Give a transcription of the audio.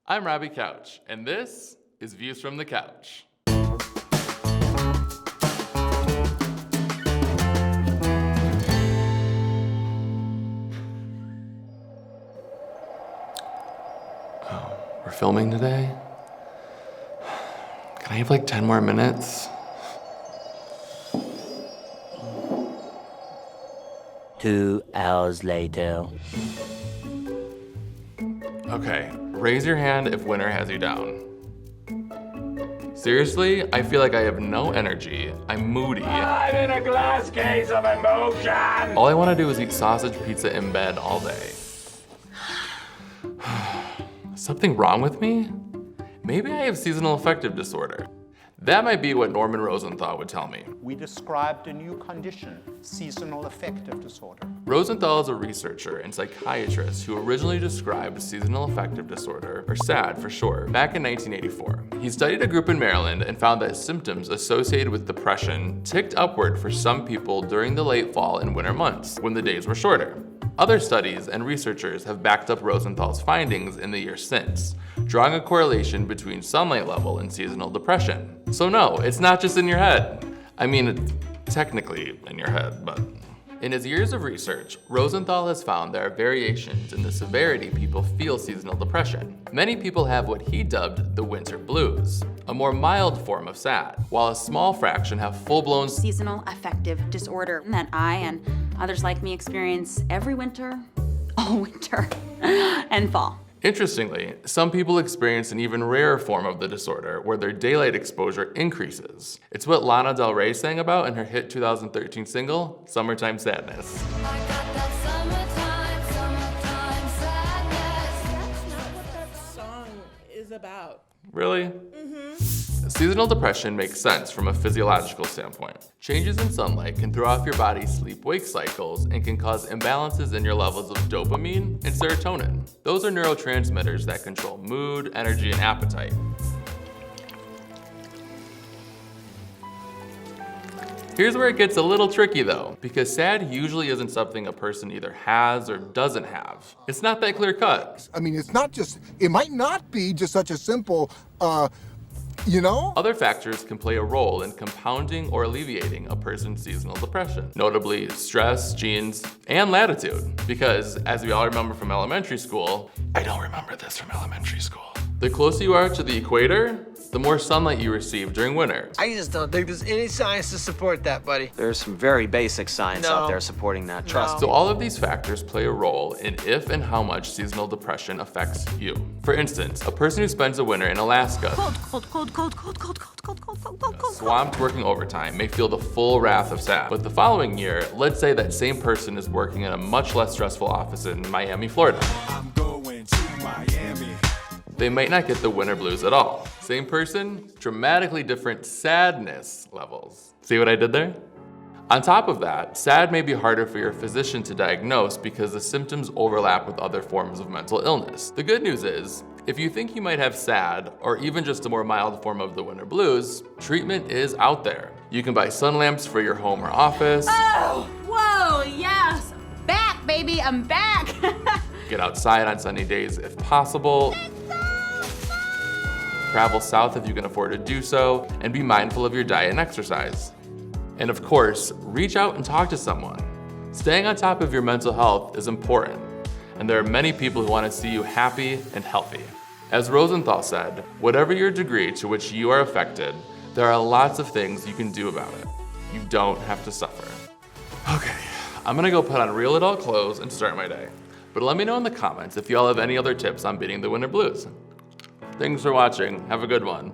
I'm Robbie Couch, and this is Views from the Couch. Oh, we're filming today? Can I have like 10 more minutes? 2 hours later. Okay, raise your hand if winter has you down. Seriously, I feel like I have no energy. I'm moody. I'm in a glass case of emotion! All I want to do is eat sausage pizza in bed all day. Something wrong with me? Maybe I have seasonal affective disorder. That might be what Norman Rosenthal would tell me. We described a new condition, seasonal affective disorder. Rosenthal is a researcher and psychiatrist who originally described seasonal affective disorder, or SAD for short, back in 1984. He studied a group in Maryland and found that symptoms associated with depression ticked upward for some people during the late fall and winter months, when the days were shorter. Other studies and researchers have backed up Rosenthal's findings in the years since, drawing a correlation between sunlight level and seasonal depression. So no, it's not just in your head. I mean, it's technically in your head, but... In his years of research, Rosenthal has found there are variations in the severity people feel seasonal depression. Many people have what he dubbed the winter blues, a more mild form of SAD, while a small fraction have full-blown seasonal affective disorder that I and others like me experience every winter, all winter, and fall. Interestingly, some people experience an even rarer form of the disorder where their daylight exposure increases. It's what Lana Del Rey sang about in her hit 2013 single, Summertime Sadness. I got that summertime sadness. That's not what that song is about. Really? Seasonal depression makes sense from a physiological standpoint. Changes in sunlight can throw off your body's sleep-wake cycles and can cause imbalances in your levels of dopamine and serotonin. Those are neurotransmitters that control mood, energy, and appetite. Here's where it gets a little tricky though, because SAD usually isn't something a person either has or doesn't have. It's not that clear cut. I mean, it might not be just such a simple, Other factors can play a role in compounding or alleviating a person's seasonal depression, notably stress, genes, and latitude. Because, as we all remember from elementary school, I don't remember this from elementary school. The closer you are to the equator, the more sunlight you receive during winter. I just don't think there's any science to support that, buddy. There's some very basic science out there supporting that, trust So me. all of these factors play a role in if and how much seasonal depression affects you. For instance, a person who spends a winter in Alaska, swamped working overtime, may feel the full wrath of SAD. But the following year, let's say that same person is working in a much less stressful office in Miami, Florida. I'm going to Miami. They might not get the winter blues at all. Same person, dramatically different sadness levels. See what I did there? On top of that, SAD may be harder for your physician to diagnose because the symptoms overlap with other forms of mental illness. The good news is, if you think you might have SAD, or even just a more mild form of the winter blues, treatment is out there. You can buy sun lamps for your home or office. Oh, whoa, yes, back, baby, I'm back. Get outside on sunny days if possible. Travel south if you can afford to do so, and be mindful of your diet and exercise. And of course, reach out and talk to someone. Staying on top of your mental health is important, and there are many people who want to see you happy and healthy. As Rosenthal said, whatever your degree to which you are affected, there are lots of things you can do about it. You don't have to suffer. Okay, I'm gonna go put on real adult clothes and start my day. But let me know in the comments if y'all have any other tips on beating the winter blues. Thanks for watching. Have a good one.